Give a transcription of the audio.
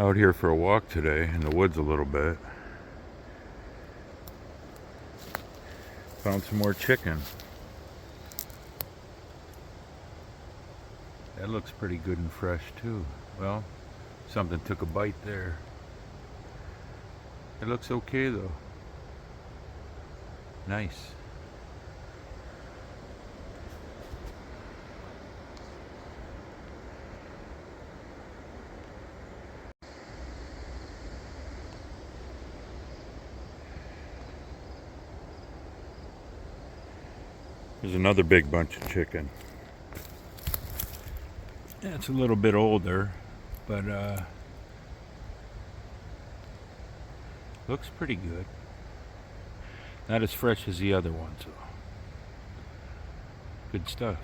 Out here for a walk today in the woods a little bit. Found some more chicken. That looks pretty good and fresh too. Well, something took a bite there. It looks okay though. Nice. There's another big bunch of chicken. It's a little bit older, but looks pretty good. Not as fresh as the other ones, though. Good stuff.